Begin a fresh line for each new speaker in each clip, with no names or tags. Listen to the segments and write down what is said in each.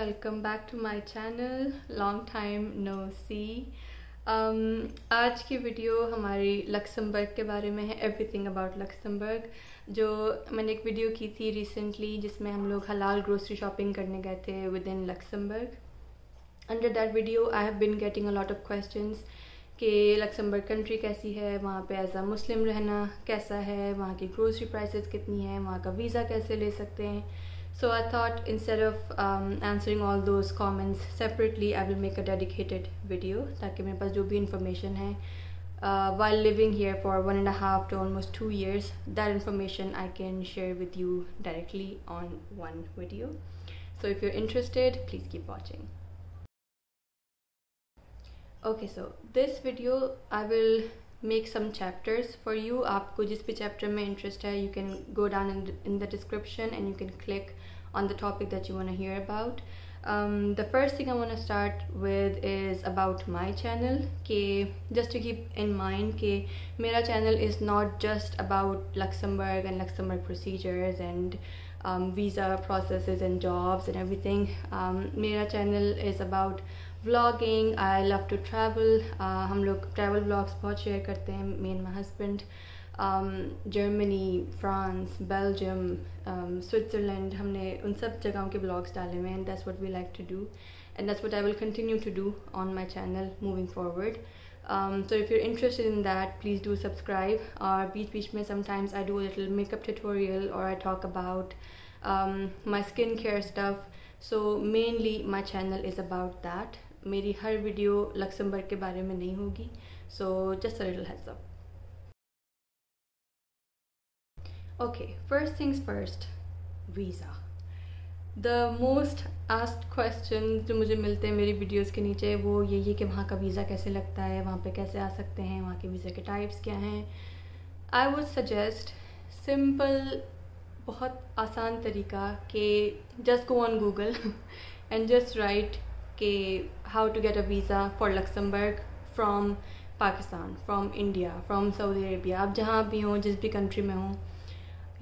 Welcome back to my channel. Long time no see. आज की video हमारी Luxembourg के बारे में है, एवरीथिंग अबाउट लक्समबर्ग। जो मैंने एक वीडियो की थी रिसेंटली जिसमें हम लोग हलाल ग्रोसरी शॉपिंग करने गए थे with in Luxembourg. Under that video I have been getting a lot of questions कि लक्समबर्ग कंट्री कैसी है, वहाँ पे एज अ मुस्लिम रहना कैसा है, वहाँ की ग्रोसरी प्राइसेस कितनी है, वहाँ का वीज़ा कैसे ले सकते हैं। So I thought instead of answering all those comments separately, I will make a dedicated video ताकि मेरे पास जो भी information है while living here for 1.5 to almost 2 years, that information I can share with you directly on one video. So if you're interested, please keep watching. Okay, so this video I will make some chapters for you. आपको जिस भी chapter में interest है, you can go down in the description and you can click on the topic that you want to hear about. The first thing I want to start with is about my channel. कि just to keep in mind कि मेरा channel is not just about Luxembourg and Luxembourg procedures and visa processes and jobs and everything. मेरा channel is about vlogging. I love to travel. हम लोग travel vlogs बहुत share करते हैं, me and my husband. Germany, France, Belgium, Switzerland, हमने उन सब जगहों के ब्लॉग्स डाले हुए हैं. That's what we like to do and that's what I will continue to do on my channel moving forward. So if you're interested in that, please do subscribe. और बीच बीच में sometimes I do a little makeup tutorial or I talk about my skincare stuff. So mainly my channel is about that. मेरी हर video Luxembourg के बारे में नहीं होगी. So just a little heads up. Okay, first things first, visa. The most asked questions जो मुझे मिलते हैं मेरी वीडियोस के नीचे वो ये कि वहाँ का वीज़ा कैसे लगता है, वहाँ पे कैसे आ सकते हैं, वहाँ के वीज़ा के टाइप्स क्या हैं. आई वुड सजेस्ट सिंपल, बहुत आसान तरीका कि just go on Google and just write कि how to get a visa for Luxembourg from Pakistan, from India, from Saudi Arabia. आप जहाँ भी हों, जिस भी कंट्री में हों,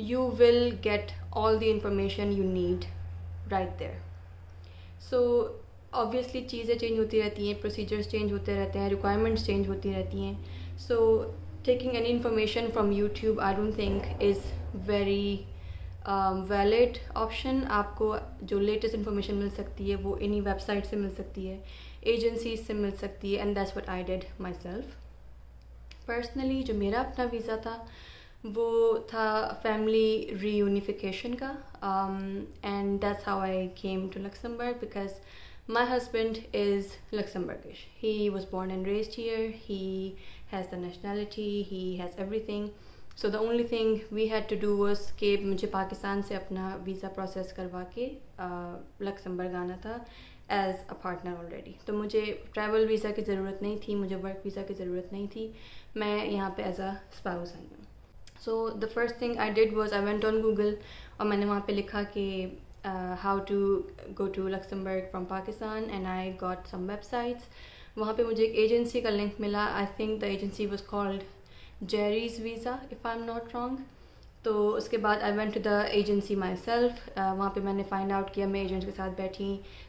you will get all the information you need right there. So obviously चीज़ें चेंज होती रहती हैं, procedures चेंज होते रहते हैं, requirements चेंज होती रहती हैं. So taking any information from YouTube I don't think is very valid option. आपको जो latest information मिल सकती है वो इन्हीं वेबसाइट से मिल सकती है, agencies से मिल सकती है, and that's what I did myself. Personally जो मेरा अपना वीज़ा था वो था फैमिली रीयूनिफिकेशन का, and that's how I came to Luxembourg because my husband is Luxembourgish. He was born and raised here, he has the nationality, he has everything. So the only thing we had to do was कि मुझे पाकिस्तान से अपना visa process करवा के Luxembourg आना था as a partner already. तो मुझे ट्रैवल वीज़ा की ज़रूरत नहीं थी, मुझे वर्क वीज़ा की ज़रूरत नहीं थी. मैं यहाँ पे एज अ स्पाउस आई हूँ. So the first thing I did was I went on Google और मैंने वहाँ पे लिखा कि how to go to Luxembourg from Pakistan and I got some websites. वहाँ पे मुझे एक एजेंसी का लिंक मिला. I think the agency was called Jerry's Visa if I'm not wrong. तो उसके बाद I went to the agency myself. वहाँ पे मैंने find out किया, मैं एजेंट के साथ बैठी.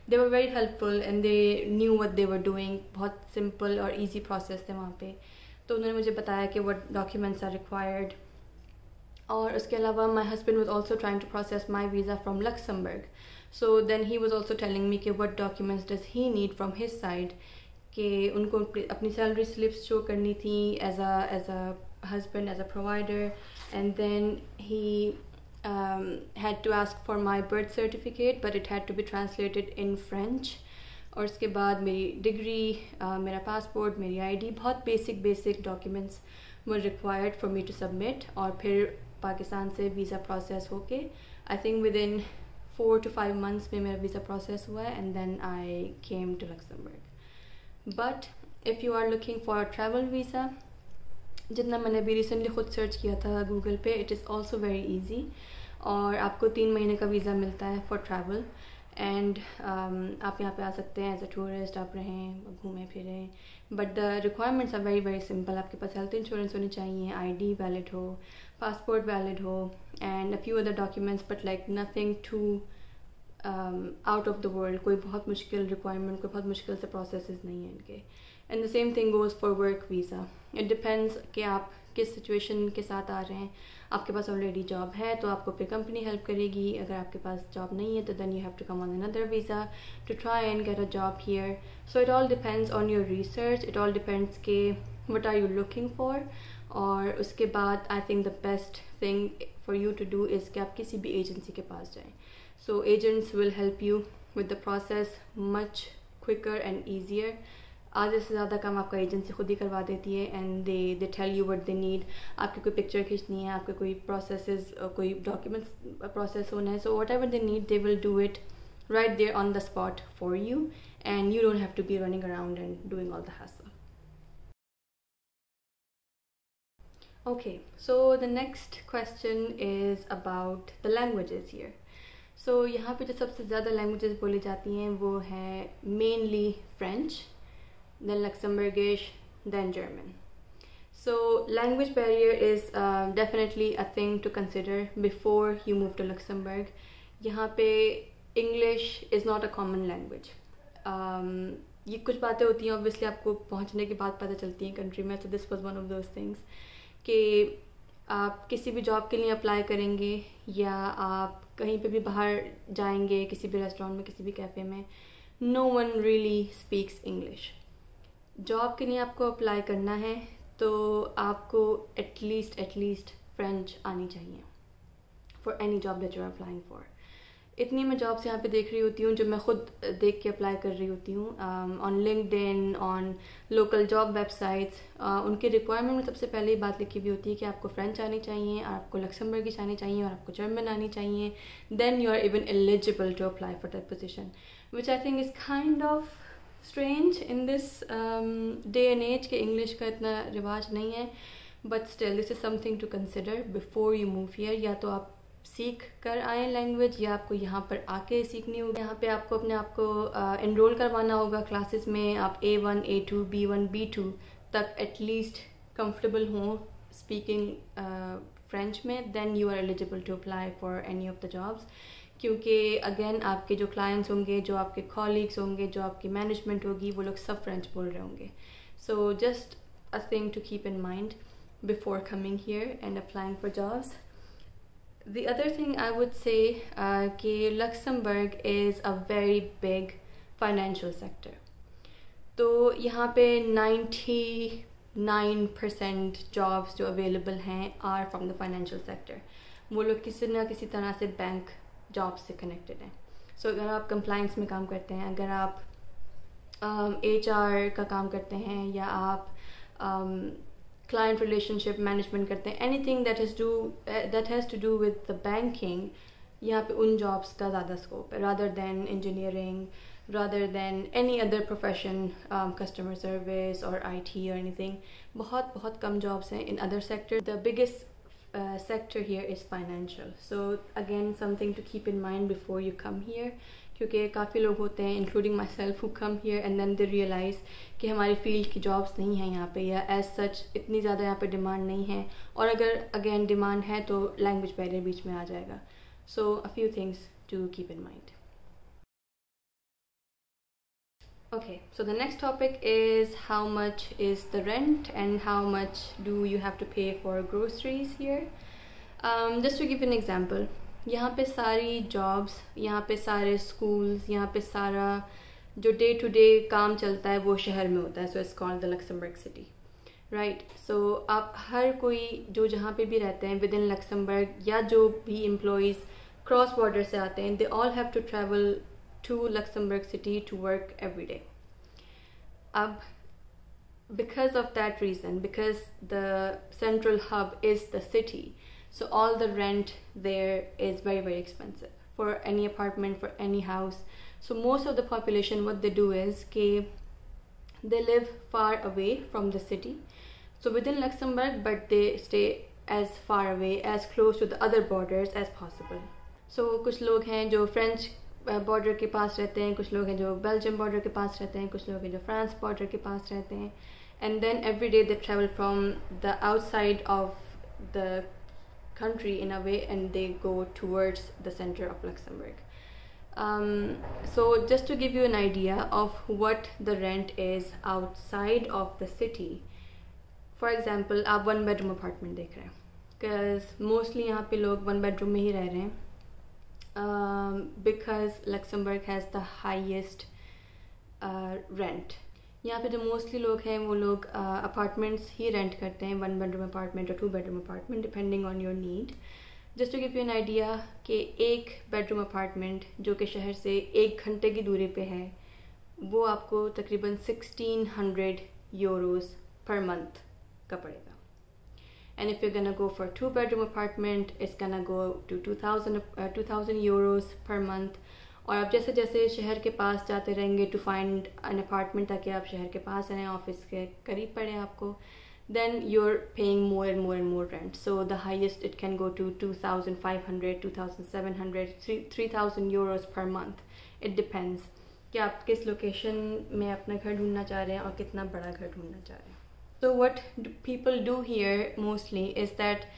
They were very helpful and they knew what they were doing. बहुत simple और easy process थे वहाँ पे. तो उन्होंने मुझे बताया कि what documents are required. और उसके अलावा my husband was also trying to process my visa from Luxembourg. So then he was also telling me कि what documents does he need from his side. कि उनको अपनी सैलरी स्लिप्स शो करनी थी as a husband, as a provider. And then he had to ask for my birth certificate but it had to be translated in French. और उसके बाद मेरी degree, मेरा पासपोर्ट, मेरी ID, बहुत basic documents were required for me to submit. और फिर पाकिस्तान से वीज़ा प्रोसेस होके I think within 4 to 5 months में मेरा वीज़ा प्रोसेस हुआ है and then I came to Luxembourg. But if you are looking for a travel visa, जितना मैंने अभी रिसेंटली खुद सर्च किया था गूगल पे, it is also very easy. और आपको 3 महीने का वीज़ा मिलता है फॉर ट्रैवल. एंड आप यहाँ पे आ सकते हैं एज अ टूरिस्ट, आप रहें, घूमें फिरें. But the requirements are very very simple. आपके पास हेल्थ इंश्योरेंस होनी चाहिए, ID वैलिड हो, पासपोर्ट वैलिड हो, and a few other documents, but like nothing too out of the world, कोई बहुत मुश्किल रिक्वायरमेंट, कोई बहुत मुश्किल से प्रोसेसेस नहीं है इनके. And the same thing goes for work visa. It depends कि आप किस सिचुएशन के साथ आ रहे हैं. आपके पास ऑलरेडी जॉब है तो आपको फिर कंपनी हेल्प करेगी. अगर आपके पास जॉब नहीं है तो then you have to come on another visa to try and get a job here. So it all depends on your research. It all depends के what are you looking for. और उसके बाद I think the best thing for you to do is कि आप किसी भी agency के पास जाएँ. So agents will help you with the process much quicker and easier. आधे से ज़्यादा काम आपका एजेंसी खुद ही करवा देती है. And they tell you what they need. आपकी कोई पिक्चर खींचनी है, आपके कोई प्रोसेसेस, कोई डॉक्यूमेंट्स प्रोसेस होना है, so what ever they need they will do it right there on the spot for you, and you don't have to be running around and doing all the hassle. Okay, so the next question is about the languages here. So यहाँ पे जो सबसे ज़्यादा languages बोली जाती हैं वो है mainly French, then Luxembourgish, then German. So language barrier is definitely a thing to consider before you move to Luxembourg. यहाँ पे English is not a common language. ये कुछ बातें होती हैं obviously आपको पहुँचने के बाद पता चलती हैं कंट्री में. So this was one of those things कि आप किसी भी जॉब के लिए अप्लाई करेंगे या आप कहीं पे भी बाहर जाएंगे, किसी भी रेस्टोरेंट में, किसी भी कैफ़े में, no one really speaks English. Job के लिए आपको अप्लाई करना है तो आपको एटलीस्ट फ्रेंच आनी चाहिए for any job that you are applying for. इतनी मैं जॉब्स यहाँ पे देख रही होती हूँ जो मैं खुद देख के अप्लाई कर रही होती हूँ on LinkedIn, on local job websites. उनकी रिक्वायरमेंट में सबसे पहले ही बात लिखी हुई होती है कि आपको फ्रेंच आनी चाहिए, आपको लक्समबर्गिश आनी चाहिए और आपको जर्मन आनी चाहिए. Then you are even eligible to apply for that position, which I think is kind of strange in this day and age के इंग्लिश का इतना रिवाज नहीं है. But still this is something to consider before you move here. या तो आप सीख कर आए लैंग्वेज या आपको यहाँ पर आके सीखनी होगी. यहाँ पे आपको अपने आप को एनरोल करवाना होगा क्लासेस में. आप A1, A2, B1, B2 तक एटलीस्ट कंफर्टेबल हों स्पीकिंग फ्रेंच में. Then you are eligible to apply for any of the jobs. क्योंकि अगेन आपके जो क्लाइंट्स होंगे, जो आपके कॉलीग्स होंगे, जो आपकी मैनेजमेंट होगी, वो लोग सब फ्रेंच बोल रहे होंगे. So just a thing to keep in mind before coming here and applying for jobs. The other thing I would say कि Luxembourg is a very big financial sector. तो यहाँ पे 99% jobs जो available हैं are from the financial sector. वो लोग किसी ना किसी तरह से बैंक jobs से connected हैं. So अगर आप compliance में काम करते हैं, अगर आप HR का काम करते हैं या आप client relationship management करते हैं, anything that has to do with the banking, यहाँ पे उन jobs का ज़्यादा scope है rather than engineering, rather than any other profession, customer service or IT or anything. बहुत कम jobs हैं in other sectors. The biggest sector here is financial. So again, something to keep in mind before you come here. क्योंकि काफ़ी लोग होते हैं including myself who come here and then they realise कि हमारी field की jobs नहीं हैं यहाँ पे, या एज सच इतनी ज़्यादा यहाँ पे डिमांड नहीं है. और अगर अगेन डिमांड है तो लैंग्वेज बैरियर बीच में आ जाएगा. So a few things to keep in mind. Okay, so the next topic is how much is the rent and how much do you have to pay for groceries here. Just to give an example, यहाँ पे सारी jobs, यहाँ पे सारे schools, यहाँ पे सारा जो डे टू डे काम चलता है वो शहर में होता है. So it's called the Luxembourg city, right. सो आप हर कोई जो जहाँ पे भी रहते हैं विद इन लक्समबर्ग, या जो भी एम्प्लॉयज़ क्रॉस बॉर्डर से आते हैं, they all have to travel to Luxembourg city to work every day. Because of that reason, because the central hub is the city, so all the rent there is very, very expensive for any apartment, for any house. So most of the population, what they do is they live far away from the city, so within Luxembourg, but they stay as far away, as close to the other borders as possible. So कुछ लोग हैं जो French border के पास रहते हैं, कुछ लोग हैं जो बेल्जियम बॉर्डर के पास रहते हैं, कुछ लोग हैं जो फ्रांस बॉर्डर के पास रहते हैं. And then every day they travel from the outside of the country in a way and they go towards the center of Luxembourg. So just to give you an idea of what the rent is outside of the city, for example आप 1 bedroom apartment देख रहे हैं, because mostly यहाँ पे लोग 1 bedroom में ही रह रहे हैं, because Luxembourg has the highest rent. यहाँ पे जो मोस्टली लोग हैं वो लोग अपार्टमेंट्स ही रेंट करते हैं, 1 bedroom अपार्टमेंट और 2 bedroom apartment depending on your need. Just to give you an idea कि 1 bedroom अपार्टमेंट जो कि शहर से 1 घंटे की दूरी पे है वो आपको तकरीबन 1600 euros पर मंथ का पड़ेगा. And if you gonna go for 2 bedroom apartment it's gonna go to 2000 euros per month. और आप जैसे जैसे शहर के पास जाते रहेंगे टू फाइंड एन अपार्टमेंट ताकि आप शहर के पास रहें, ऑफिस के करीब पड़े आपको, then you're paying more and more and more rent. So the highest it can go to 2,500, 2,700, 3,000 euros per month. It depends कि आप किस लोकेशन में अपना घर ढूंढना चाह रहे हैं और कितना बड़ा घर ढूंढना चाह रहे हैं. So what people do here mostly is that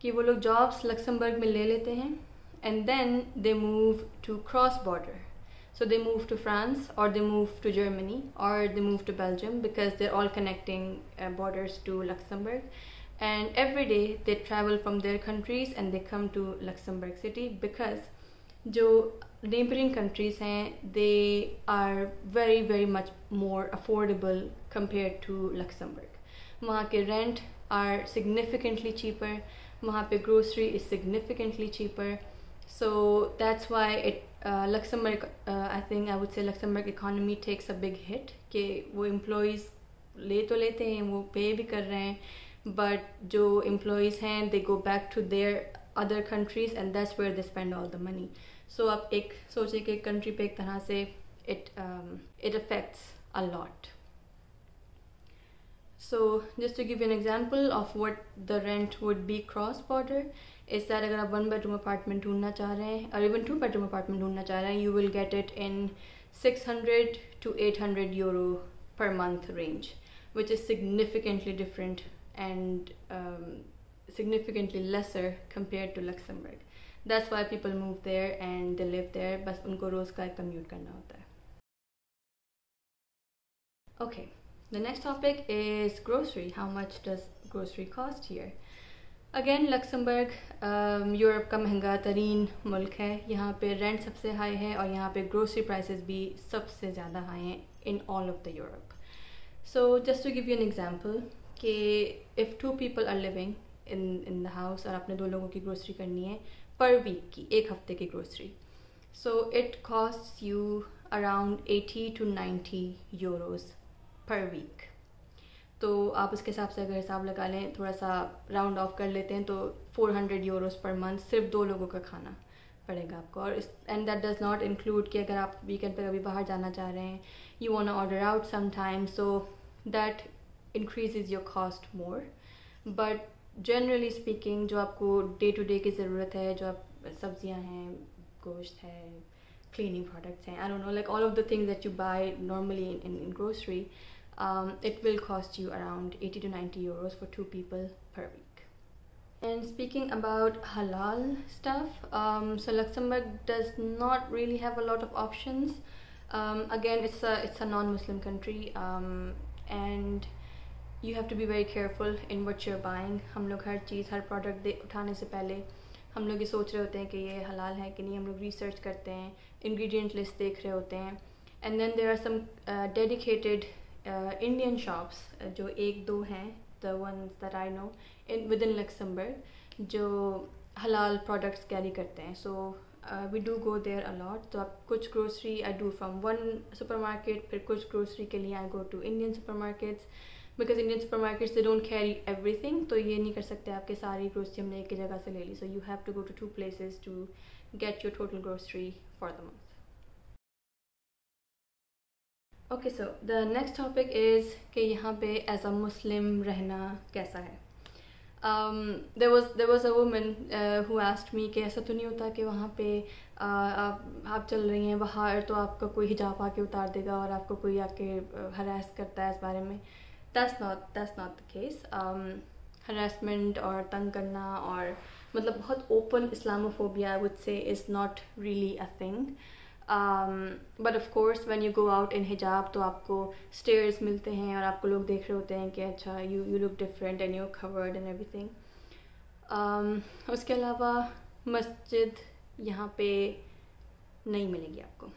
कि वो लोग jobs लक्समबर्ग में ले लेते हैं and then they move to cross border. So they move to France or they move to Germany or they move to Belgium because they're all connecting borders to Luxembourg. And every day they travel from their countries and they come to Luxembourg city because जो neighboring countries हैं they are very very much more affordable compared to Luxembourg. वहाँ के rent are significantly cheaper. वहाँ पे grocery is significantly cheaper. So that's why Luxembourg, I think I would say Luxembourg economy takes a big hit कि वो employees ले तो लेते हैं, वो pay भी कर रहे हैं, but जो employees हैं they go back to their other countries and that's where they spend all the money. So आप एक सोचिए कि country पे एक तरह से it affects a lot. So just to give you an example of what the rent would be cross border is that अगर आप 1 bedroom अपार्टमेंट ढूंढना चाह रहे हैं और इवन 2 bedroom अपार्टमेंट ढूंढना चाह रहे हैं you will get it in 600 to 800 euro per month range, which is significantly different and significantly lesser compared to Luxembourg. That's why people move there and they live there. बस उनको रोज़ का commute करना होता है. Okay, the next topic is grocery. How much does grocery cost here? Again Luxembourg Europe का महंगा तरीन मुल्क है. यहाँ पे रेंट सबसे हाई है और यहाँ पे ग्रोसरी प्राइसेस भी सबसे ज़्यादा हाई हैं in all of the Europe. So just to give you an example कि if 2 people are living in the house और आपने 2 लोगों की ग्रोसरी करनी है पर वीक की, 1 हफ्ते की grocery, so it cost you around 80 to 90 euros per week. तो आप उसके हिसाब से अगर हिसाब लगा लें, थोड़ा सा राउंड ऑफ कर लेते हैं तो 400 euros पर मंथ सिर्फ 2 लोगों का खाना पड़ेगा आपको. और and that does not include कि अगर आप वीकेंड पे कभी बाहर जाना चाह रहे हैं, you want to order out some time, so that increases your cost more. But generally speaking जो आपको डे टू डे की ज़रूरत है, जो आप सब्जियां हैं, गोश्त है, क्लीनिंग प्रोडक्ट्स हैं, I don't know, like all of the things that you buy normally in grocery, it will cost you around 80 to 90 euros for 2 people per week. And speaking about halal stuff, so Luxembourg does not really have a lot of options. Again, it's a non-Muslim country, and you have to be very careful in what you're buying. हम लोग हर चीज़, हर product उठाने से पहले हम लोग ये सोच रहे होते हैं कि ये हलाल है कि नहीं. हम लोग रिसर्च करते हैं, ingredient list देख रहे होते हैं, and then there are some dedicated Indian shops जो 1-2 हैं, the ones that I know within Luxembourg, जो halal products carry करते हैं. So we do go there a lot. तो आप कुछ grocery I do from one supermarket, फिर कुछ grocery के लिए I go to Indian supermarkets because Indian supermarkets they don't carry everything. तो ये नहीं कर सकते आपके सारी grocery हमने एक ही जगह से ले ली. So you have to go to 2 places to get your total grocery for the month. Okay, so the next topic is कि यहाँ पे as a Muslim रहना कैसा है. There was a woman who asked me कि ऐसा तो नहीं होता कि वहाँ पे आप चल रही हैं बाहर तो आपका कोई हिजाब आके उतार देगा और आपको कोई आके हरास करता है इस बारे में. That's not the case. Harassment और तंग करना और मतलब बहुत ओपन इस्लामोफोबिया आई वुड से is not really a thing. But of course when you go out in हिजाब तो आपको स्टेयर्स मिलते हैं और आपको लोग देख रहे होते हैं कि अच्छा you look different and you covered and everything. उसके अलावा मस्जिद यहाँ पे नहीं मिलेगी आपको.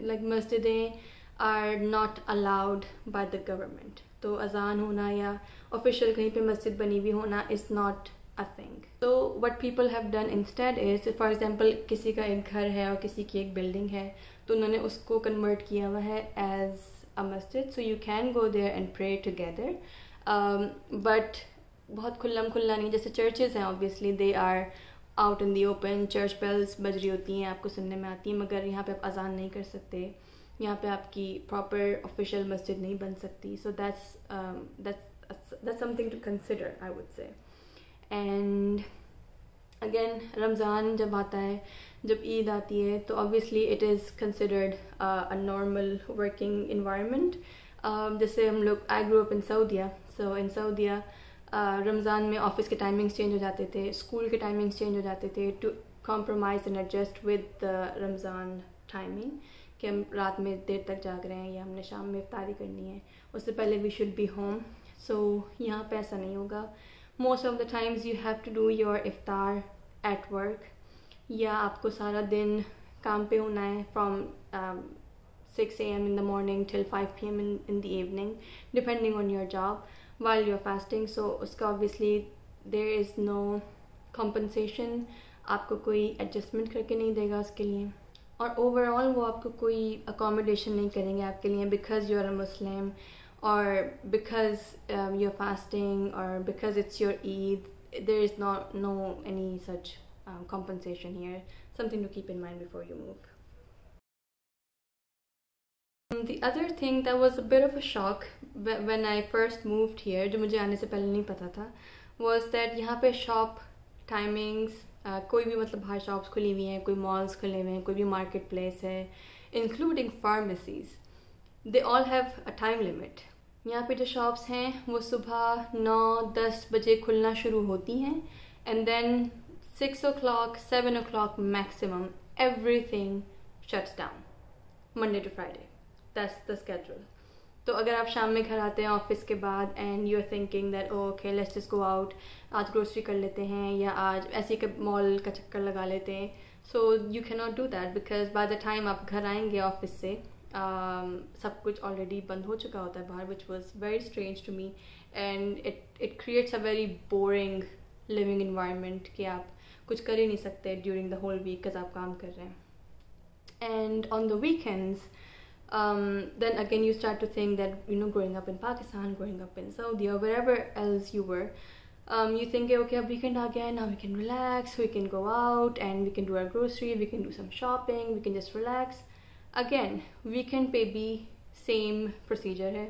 लाइक मस्जिदें are not allowed by the government. तो अजान होना या ऑफिशियल कहीं पे मस्जिद बनी हुई होना इज़ नॉट अ थिंग. तो what people have done instead is, for example किसी का एक घर है और किसी की एक बिल्डिंग है तो उन्होंने उसको कन्वर्ट किया हुआ है एज अ मस्जिद. So you can go there and pray together. But बहुत खुल्लम खुल्ला नहीं. जैसे चर्चेज़ हैं obviously they are out in the open, church bells बज रही होती हैं, आपको सुनने में आती हैं, मगर यहाँ पे आप अजान नहीं कर सकते. यहाँ पे आपकी प्रॉपर ऑफिशियल मस्जिद नहीं बन सकती. So that's something to consider I would say. And again Ramzan जब आता है, जब ईद आती है तो obviously it is considered a normal working environment. जैसे हम लोग, I grow up in Saudia. So in Saudia Ramzan में ऑफिस के टाइमिंग्स चेंज हो जाते थे, स्कूल के टाइमिंग्स चेंज हो जाते थे to compromise and adjust with the Ramzan timing कि हम रात में देर तक जाग रहे हैं या हमने शाम में इफ्तारी करनी है, उससे पहले we should be home. So यहाँ पे ऐसा नहीं होगा. Most of the times you have to do your इफ्तार एट वर्क, या आपको सारा दिन काम पे होना है from 6 AM in the morning till 5 PM in the evening depending on your job while you're fasting. So उसका obviously there is no compensation, आपको कोई adjustment करके नहीं देगा उसके लिए. और overall वो आपको कोई accommodation नहीं करेंगे आपके लिए because you're a Muslim or because you're fasting or because it's your Eid. There is no any such compensation here. Something to keep in mind before you move. The other thing that was a bit of a shock when I first moved here, जो मुझे आने से पहले नहीं पता था, was that यहाँ पे shop timings, कोई भी मतलब बाहर shops खुली हुई हैं, कोई malls खुले हुए हैं, कोई भी market place है, including pharmacies, they all have a time limit. यहाँ पे जो shops हैं वो सुबह 9-10 बजे खुलना शुरू होती हैं and then 6 o'clock, 7 o'clock maximum, everything shuts down. Monday to Friday. That's the schedule. तो अगर आप शाम में घर आते हैं ऑफिस के बाद and you're thinking that oh okay let's just go out, आज ग्रोसरी कर लेते हैं या आज ऐसे के मॉल का चक्कर लगा लेते हैं. So you cannot do that because by the time आप घर आएंगे ऑफिस से सब कुछ ऑलरेडी बंद हो चुका होता है बाहर, which was very strange to me and it creates a very boring living environment कि आप कुछ कर ही नहीं सकते during the whole week because आप काम कर रहे हैं. And on the weekends then again you start to think that, you know, growing up in Pakistan, growing up in Saudi or wherever else you were, you think okay अब weekend आ गया है, now we can relax, we can go out and we can do our grocery, we can do some shopping, we can just relax. Again weekend पे भी same procedure है.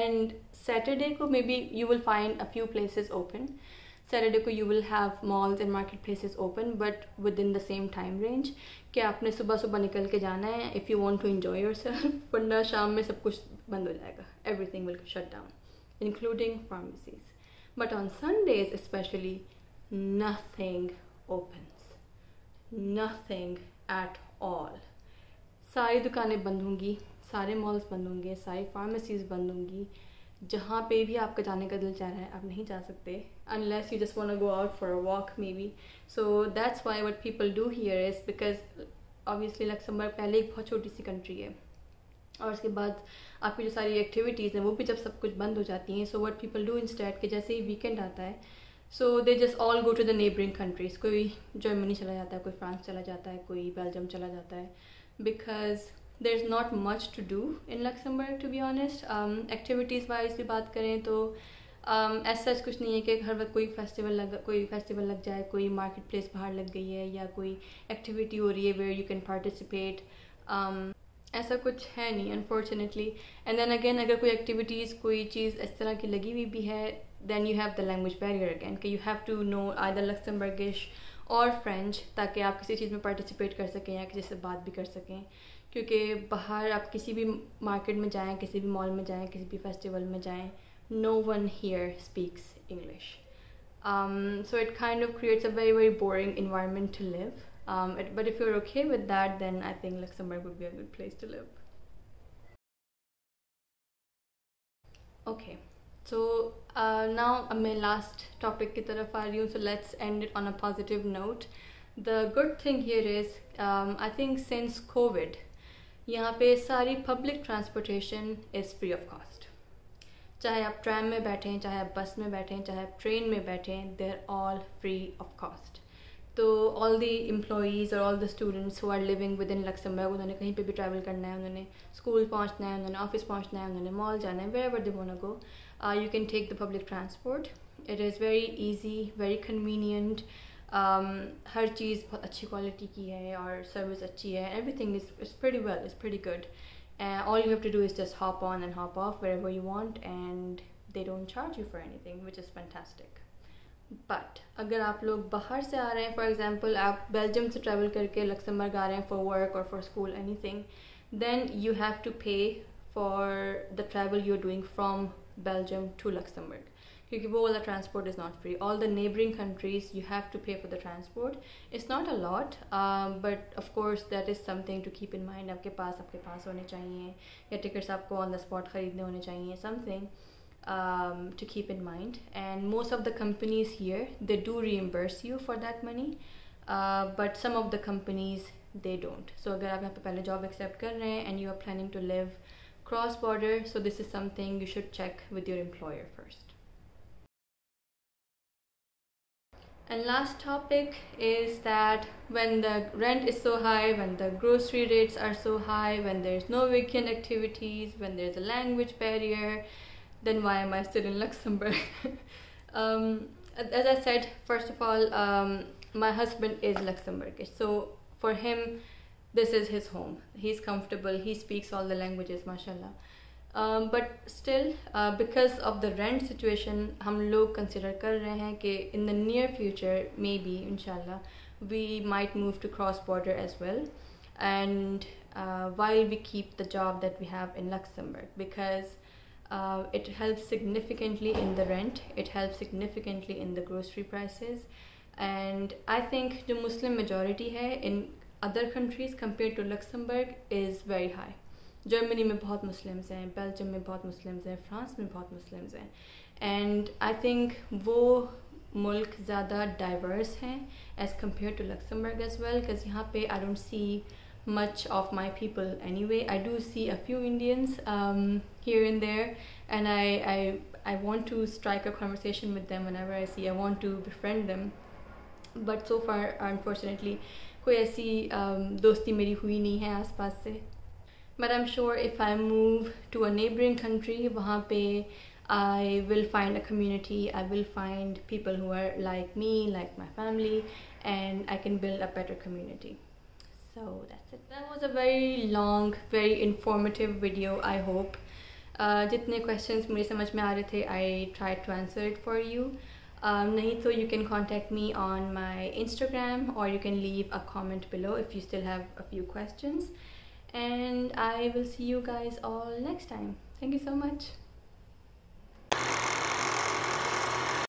And Saturday को maybe you will find a few places open. Saturday को you will have malls and marketplaces open but within the same time range कि आपने सुबह सुबह निकल के जाना है if you want to enjoy yourself, वरना शाम में सब कुछ बंद हो जाएगा. Everything will shut down including pharmacies. But on Sundays especially nothing opens, nothing at all. सारी दुकानें बंद होंगी, सारे मॉल्स बंद होंगे, सारी फार्मेसीज़ बंद होंगी. जहाँ पे भी आपका जाने का दिल चाह रहा है आप नहीं जा सकते unless you just want to go out for a walk maybe. So that's why what people do here is because obviously Luxembourg पहले एक बहुत छोटी सी कंट्री है और उसके बाद आपकी जो सारी एक्टिविटीज़ हैं वो भी जब सब कुछ बंद हो जाती हैं. So what people do instead कि जैसे ही वीकेंड आता है so they just all go to the neighboring countries. कोई जर्मनी चला जाता है, कोई फ्रांस चला जाता है, कोई बेल्जियम चला जाता है because there's not much to do in Luxembourg to be honest. Activities wise भी बात करें तो as such कुछ नहीं है कि हर वक्त कोई फेस्टिवल लग जाए, कोई मार्केट प्लेस बाहर लग गई है या कोई एक्टिविटी हो रही है where you can participate. ऐसा कुछ है नहीं unfortunately. And then again अगर कोई एक्टिविटीज़ कोई चीज़ इस तरह की लगी हुई भी है then you have the language barrier again कि you have to know either Luxembourgish और फ्रेंच ताकि आप किसी चीज़ में पार्टिसिपेट कर सकें या किसी से बात भी कर सकें. क्योंकि बाहर आप किसी भी मार्केट में जाएं, किसी भी मॉल में जाएं, किसी भी फेस्टिवल में जाएं, no one here speaks English. So it kind of creates a very, very boring environment to live. But if you're okay with that, then I think Luxembourg would be a good place to live. Okay, so now my last topic की तरफ आ रही हूँ. So let's end it on a positive note. The good thing here is, I think since COVID, यहाँ पे सारी public transportation is free of cost. चाहे आप tram में बैठें, चाहे आप बस में बैठें, चाहे आप ट्रेन में बैठें, they're all free of cost. तो all the employees or all the students who are living within Luxembourg, उन्होंने कहीं पे भी ट्रैवल करना है, उन्होंने स्कूल पहुंचना है, उन्होंने ऑफिस पहुंचना है, उन्होंने मॉल जाना है, wherever they want to go, you can take the public transport. It is very easy, very convenient. हर चीज़ बहुत अच्छी क्वालिटी की है और सर्विस अच्छी है. Everything is pretty well, it's pretty good. All you have to do is just hop on and hop off wherever you want, and they don't charge you for anything, which is fantastic. But अगर आप लोग बाहर से आ रहे हैं, for example आप Belgium से ट्रैवल करके लक्समबर्ग आ रहे हैं फॉर वर्क और for school anything, then you have to pay for the travel you are doing from Belgium to Luxembourg, क्योंकि वो वाला transport is not free. All the neighbouring countries you have to pay for the transport. It's not a lot, but of course that is something to keep in mind. आपके पास होने चाहिए, या tickets आपको on the spot ख़रीदने होने चाहिए, something to keep in mind. And most of the companies here, they do reimburse you for that money, but some of the companies they don't. So अगर आप यहाँ पे पहले job accept कर रहे हैं and you are planning to live cross border, so this is something you should check with your employer first. And last topic is that when the rent is so high, when the grocery rates are so high, when there's no weekend activities, when there's a language barrier, then why am I still in Luxembourg? As I said, first of all, my husband is Luxembourgish, so for him, this is his home. He's comfortable, he speaks all the languages, mashallah. But still, because of the rent situation, हम लोग consider कर रहे हैं कि in the near future, maybe, inshallah, we might move to cross-border as well. And while we keep the job that we have in Luxembourg, because it helps significantly in the rent, it helps significantly in the grocery prices, and I think the Muslim majority hai in other countries compared to Luxembourg is very high. Germany में बहुत Muslims हैं, Belgium में बहुत Muslims हैं, France में बहुत Muslims हैं, and I think वो मुल्क ज़्यादा diverse हैं as compared to Luxembourg as well, because यहाँ पे I don't see much of my people anyway. I do see a few Indians here and there, and I want to strike a conversation with them whenever I see. I want to befriend them, but so far unfortunately कोई ऐसी दोस्ती मेरी हुई नहीं है आसपास से. But I'm sure if I move to a neighboring country, वहाँ पे I will find a community, I will find people who are like me, like my family, and I can build a better community. So that's it. That was a very long, very informative video, I hope. जितने questions मुझे समझ में आ रहे थे, I tried to answer it for you. नहीं तो you can contact me on my Instagram, or you can leave a comment below if you still have a few questions. And I will see you guys all next time. Thank you so much.